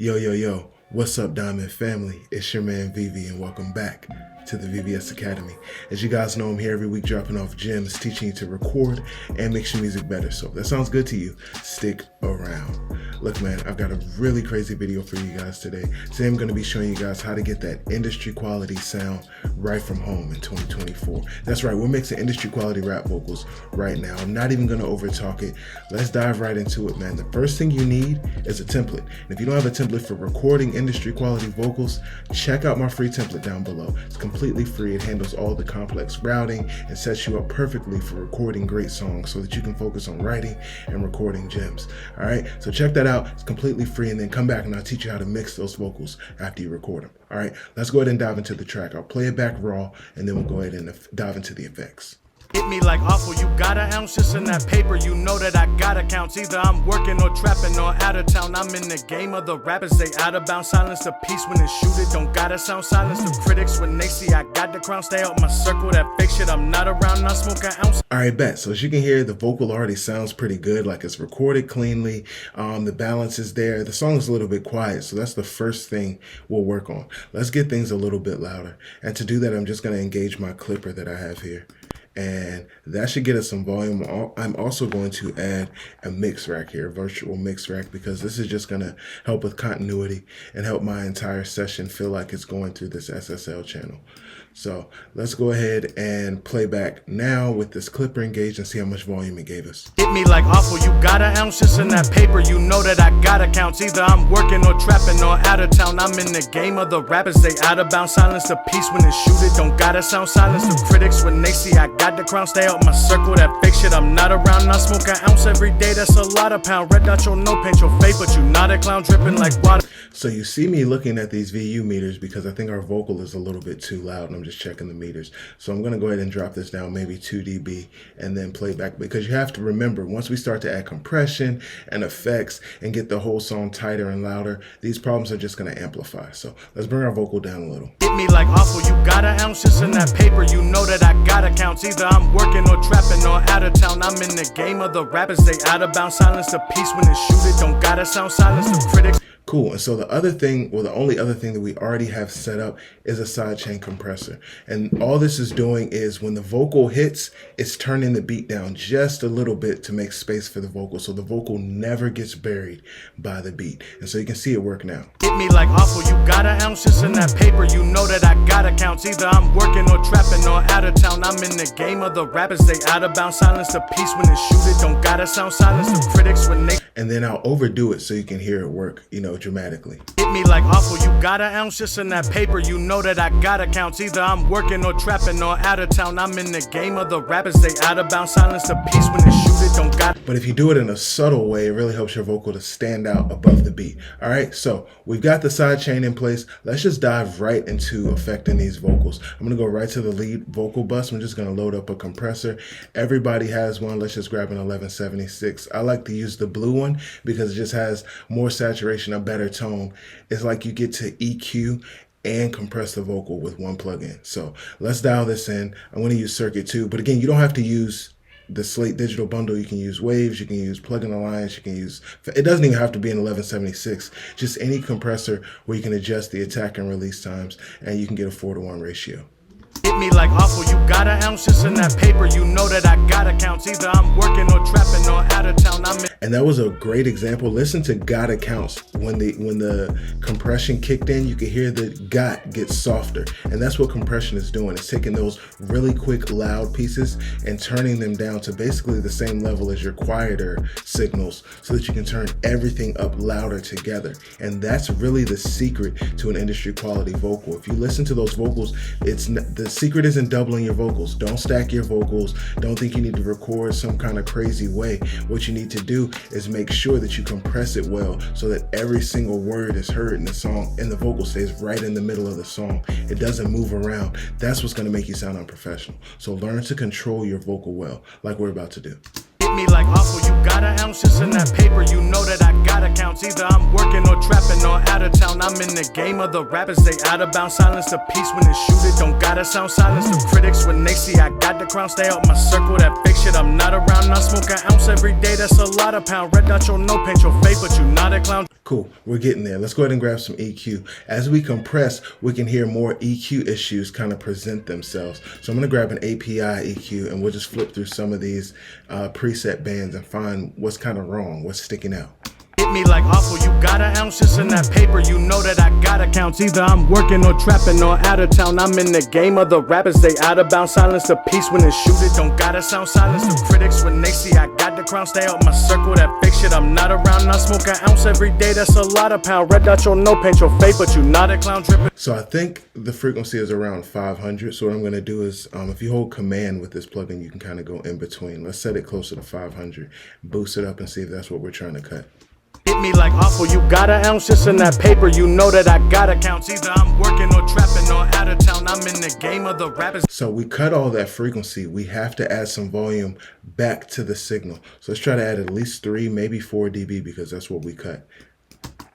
Yo, yo, yo, what's up, Diamond family? It's your man Vivi, and welcome back to the VVS Academy. As you guys know, I'm here every week dropping off gems, teaching you to record and mix your music better. So if that sounds good to you, stick around. Look, man, I've got a really crazy video for you guys today. Today I'm going to be showing you guys how to get that industry quality sound right from home in 2024. That's right, we're mixing industry quality rap vocals right now. I'm not even going to over talk it. Let's dive right into it, man. The first thing you need is a template. And if you don't have a template for recording industry quality vocals, check out my free template down below. It's completely free. It handles all the complex routing and sets you up perfectly for recording great songs so that you can focus on writing and recording gems. All right, so check that out. It's completely free, and then come back and I'll teach you how to mix those vocals after you record them. All right, let's go ahead and dive into the track. I'll play it back raw, and then we'll go ahead and dive into the effects. Hit me like awful, you got an ounce just in that paper. You know that I got accounts. Either I'm working or trapping or out of town. I'm in the game of the rappers, they out of bounds. Silence the peace when it shoot it. Don't gotta sound silence the critics when they see I got the crown. Stay out my circle, that fake shit I'm not around. Not smoke an ounce. Alright, bet. So as you can hear, the vocal already sounds pretty good. Like it's recorded cleanly. The balance is there. The song is a little bit quiet, so that's the first thing we'll work on. Let's get things a little bit louder. And to do that, I'm just going to engage my clipper that I have here. And that should get us some volume. I'm also going to add a mix rack here, a virtual mix rack, because this is just going to help with continuity and help my entire session feel like it's going through this SSL channel. So let's go ahead and play back now with this clipper engaged and see how much volume it gave us. Hit me like awful, you got an ounce just in that paper. You know that I got accounts. Either I'm working or trapping or out of town. I'm in the game of the rappers, they out of bounds. Silence the peace when it shoot it. Don't gotta sound silence the critics when they see I got the crown. Stay out my circle, that fake shit I'm not around. Not smoke an ounce every day, that's a lot of pound. Red dot, your no paint your face, but you not a clown dripping like water. So you see me looking at these VU meters because I think our vocal is a little bit too loud, and I'm just checking the meters. So I'm going to go ahead and drop this down maybe 2 dB and then play back, because you have to remember, once we start to add compression and effects and get the whole song tighter and louder, these problems are just going to amplify. So let's bring our vocal down a little. Hit me like awful, you got an ounce just in that paper. You know that I got accounts. Either I'm working or trapping or out of town. I'm in the game of the rappers, they out of bounds. Silence the peace when it shoot it. Don't gotta sound silence the critics. Cool. And so the other thing, well, the only other thing that we already have set up is a sidechain compressor. And all this is doing is when the vocal hits, it's turning the beat down just a little bit to make space for the vocal, so the vocal never gets buried by the beat. And so you can see it work now. Hit me like awful, you got an ounce just in that paper. You know that I got accounts. Either I'm working or trapping or out of town. I'm in the game of the rappers, they out of bounds. Silence the peace when it shoot it. Don't gotta sound silence the critics when they. And then I'll overdo it so you can hear it work, dramatically. Hit me like awful, you got an ounce just in that paper. You know that I got accounts. Either I'm working or trapping or out of town. I'm in the game of the rappers, they out of bounds. Silence the peace when it shoot it. Don't got. But if you do it in a subtle way, it really helps your vocal to stand out above the beat. All right, so we've got the sidechain in place. Let's just dive right into affecting these vocals. I'm gonna go right to the lead vocal bus. I'm just gonna load up a compressor. Everybody has one. Let's just grab an 1176. I like to use the blue one because it just has more saturation, a better tone. It's like you get to EQ and compress the vocal with one plugin. So let's dial this in. I'm going to use Circuit 2, but again, you don't have to use the Slate Digital Bundle. You can use Waves, you can use Plugin Alliance, you can use, it doesn't even have to be an 1176, just any compressor where you can adjust the attack and release times, and you can get a 4:1 ratio. Hit me like awful, you got an ounce just in that paper. You know that I got accounts. Either I'm working or trapping or out of town. I'm in. And that was a great example. Listen to got accounts. When the compression kicked in, you could hear the got get softer. And that's what compression is doing. It's taking those really quick, loud pieces and turning them down to basically the same level as your quieter signals so that you can turn everything up louder together. And that's really the secret to an industry quality vocal. If you listen to those vocals, the secret isn't doubling your vocals. Don't stack your vocals. Don't think you need to record some kind of crazy way. What you need to do is make sure that you compress it well so that every single word is heard in the song and the vocal stays right in the middle of the song. It doesn't move around. That's what's going to make you sound unprofessional. So learn to control your vocal well, like we're about to do. Hit me like awful, you got an ounce just in that paper. You know that I got accounts. Either I'm working or trapping or out of town. I'm in the game of the rappers, they out of bounds. Silence the peace when it shoot it. Don't gotta sound silence the critics when they see I got the crown. Stay out my circle, that fake shit I'm not around. Not smoke an ounce every day, that's a lot of pound. Red dot, your no paint your face, but you not a clown. Cool, we're getting there. Let's go ahead and grab some EQ. As we compress, we can hear more EQ issues kind of present themselves. So I'm gonna grab an API EQ and we'll just flip through some of these preset bands and find what's kind of wrong, what's sticking out. Hit me like awful, you got an ounce just in that paper. You know that I got accounts. Either I'm working or trapping or out of town. I'm in the game of the rappers. They out of bounds. Silence the peace when they shoot it. Don't gotta sound silence the critics when they see I got the crown. Stay out my circle. That fake shit I'm not around. I smoke an ounce every day. That's a lot of pound. Red dot your no paint your fate, but you not a clown dripping. So I think the frequency is around 500. So what I'm gonna do is, if you hold command with this plugin, you can kind of go in between. Let's set it closer to 500. Boost it up and see if that's what we're trying to cut. Hit me like awful, you got an ounce just in that paper. You know that I got accounts. Either I'm working or trapping or out of town. I'm in the game of the rappers. So we cut all that frequency. We have to add some volume back to the signal. So let's try to add at least 3, maybe 4 dB because that's what we cut.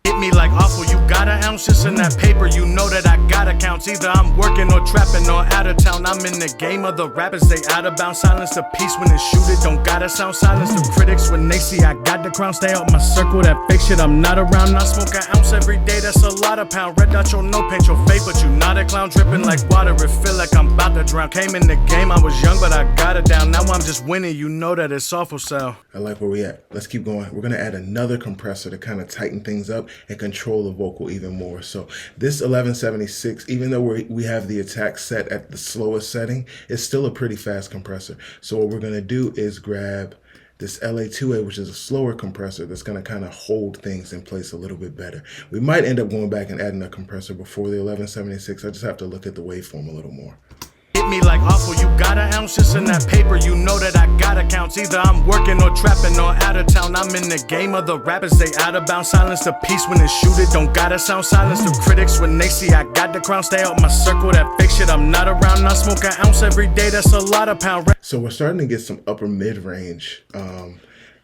Hit me like awful, you got an ounce just in that paper. You know that I got accounts. Either I'm working or trapping or out of town. I'm in the game of the rappers. They out of bounds. Silence the peace when they shoot it. Don't gotta sound silence the critics when they see I got the crown. Stay out my circle. That fake shit I'm not around. I smoke an ounce every day. That's a lot of pound. Red dot your no paint your fate, but you not a clown. Dripping like water. It feel like I'm about to drown. Came in the game. I was young, but I got it down. Now I'm just winning. You know that it's awful. So I like where we at. Let's keep going. We're gonna add another compressor to kind of tighten things up and control the vocal even more. So this 1176, even though we have the attack set at the slowest setting, it's still a pretty fast compressor. So what we're going to do is grab this LA2A, which is a slower compressor that's going to kind of hold things in place a little bit better. We might end up going back and adding a compressor before the 1176. I just have to look at the waveform a little more. Hit me like awful, you got an ounce just in that paper. You know that I got accounts. Either I'm working or trapping or out of town. I'm in the game of the rappers. They out of bounds. Silence the peace when they shoot it. Don't gotta sound silence the critics when they see I got the crown. Stay out my circle. That fake shit I'm not around. I smoke an ounce every day. That's a lot of pound. So we're starting to get some upper mid range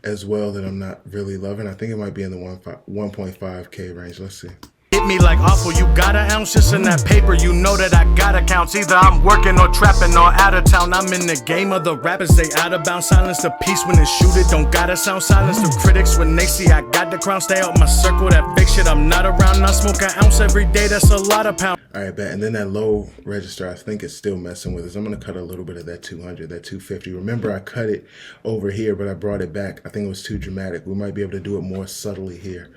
as well that I'm not really loving. I think it might be in the 1.5K range. Let's see. Hit me like awful, you got an ounce just in that paper. You know that I got accounts. Either I'm working or trapping or out of town. I'm in the game of the rappers. They out of bounds. Silence the peace when they shoot it. Don't gotta sound silence the critics when they see I got the crown. Stay out my circle. That fake shit I'm not around. I smoke an ounce every day. That's a lot of pound. All right, bet. And then that low register, I think it's still messing with us. I'm going to cut a little bit of that 200, that 250. Remember, I cut it over here, but I brought it back. I think it was too dramatic. We might be able to do it more subtly here.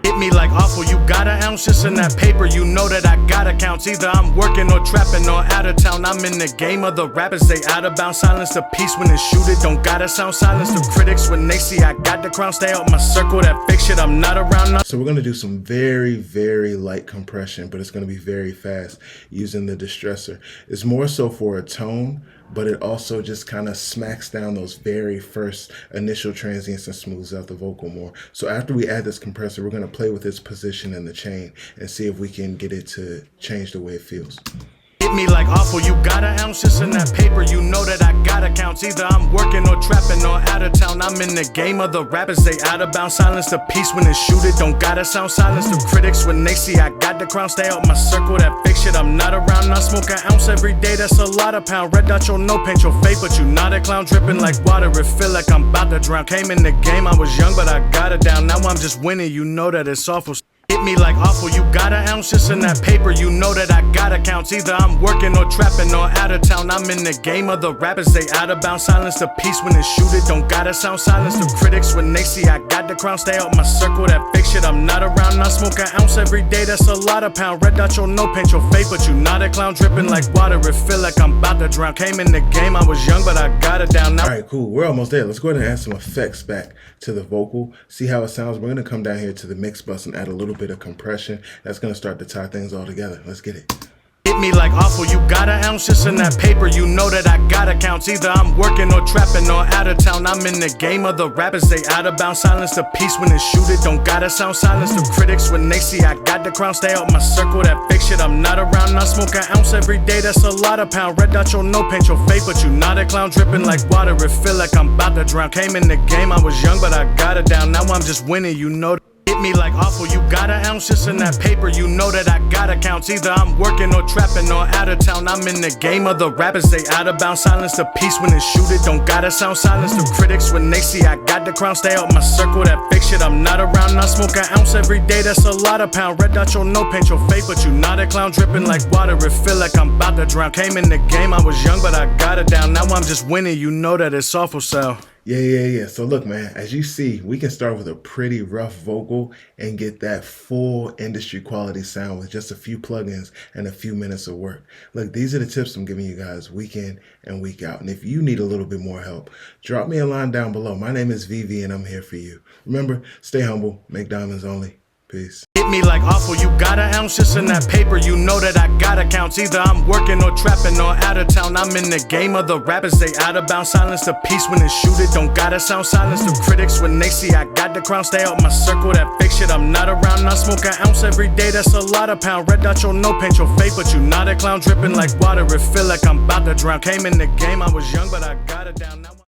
Hit me like awful, you got an ounce just in that paper. You know that I got accounts. Either I'm working or trapping or out of town. I'm in the game of the rappers. They out of bounds. Silence the peace when they shoot it. Don't gotta sound silence the critics when they see I got the crown. Stay out my circle. That fake shit I'm not around. So we're gonna do some very, very light compression, but it's gonna be very fast using the distressor. It's more so for a tone, but it also just kind of smacks down those very first initial transients and smooths out the vocal more. So after we add this compressor, we're going to play with its position in the chain and see if we can get it to change the way it feels. Hit me like awful, you got an ounce just in that paper. You know that I got accounts. Either I'm working or trapping or out of town. I'm in the game of the rappers. They out of bounds. Silence the peace when they shoot it. Don't gotta sound silence the critics when they see I got the crown. Stay out my circle. That fake shit I'm not around. I smoke an ounce every day. That's a lot of pound. Red dot your no paint your fate, but you not a clown. Dripping like water. It feel like I'm about to drown. Came in the game. I was young, but I got it down. Now I'm just winning. You know that it's awful. Hit me like awful, you got an ounce just in that paper. You know that I got accounts. Either I'm working or trapping or out of town. I'm in the game of the rappers. They out of bounds. Silence the peace when they shoot it. Don't gotta sound silence the critics when they see I got the crown. Stay out my circle. That fake shit I'm not around. I smoke an ounce every day. That's a lot of pound. Red dot your no paint your fate, but you not a clown. Dripping like water. It feel like I'm about to drown. Came in the game. I was young, but I got it down. Now. All right, cool. We're almost there. Let's go ahead and add some effects back to the vocal. See how it sounds. We're gonna come down here to the mix bus and add a little bit of compression. That's going to start to tie things all together. Let's get it. Hit me like awful, you got an ounce just in that paper. You know that I got accounts. Either I'm working or trapping or out of town. I'm in the game of the rappers. They out of bounds. Silence the peace when they shoot it. Don't gotta sound silence the critics when they see I got the crown. Stay out my circle. That fake shit I'm not around. I smoke an ounce every day. That's a lot of pound. Red dot your no paint your fate, but you not a clown. Dripping like water. It feel like I'm about to drown. Came in the game. I was young, but I got it down. Now I'm just winning. You know. Hit me like awful, you got an ounce just in that paper. You know that I got accounts. Either I'm working or trapping or out of town. I'm in the game of the rappers, they out of bounds. Silence the peace when it shoot it. Don't gotta sound silence the critics when they see I got the crown. Stay out my circle, that fake shit I'm not around. I smoke an ounce every day, that's a lot of pound. Red dot, your no paint your fake, but you not a clown. Dripping like water, it feel like I'm about to drown. Came in the game, I was young, but I got it down. Now I'm just winning, you know that it's awful, so. Yeah. So look, man, as you see, we can start with a pretty rough vocal and get that full industry quality sound with just a few plugins and a few minutes of work. Look, these are the tips I'm giving you guys week in and week out. And if you need a little bit more help, drop me a line down below. My name is VV and I'm here for you. Remember, stay humble, make diamonds only. Peace. Hit me like awful, you got an ounce just in that paper. You know that I got accounts. Either I'm working or trapping or out of town. I'm in the game of the rappers, they out of bounds. Silence the peace when it shoot it. Don't gotta sound silence the critics when they see I got the crown. Stay out my circle, that fake shit I'm not around. I smoke an ounce every day, that's a lot of pound. Red dot, your no paint your fake, but you not a clown. Dripping like water, it feel like I'm about to drown. Came in the game, I was young, but I got it down. Now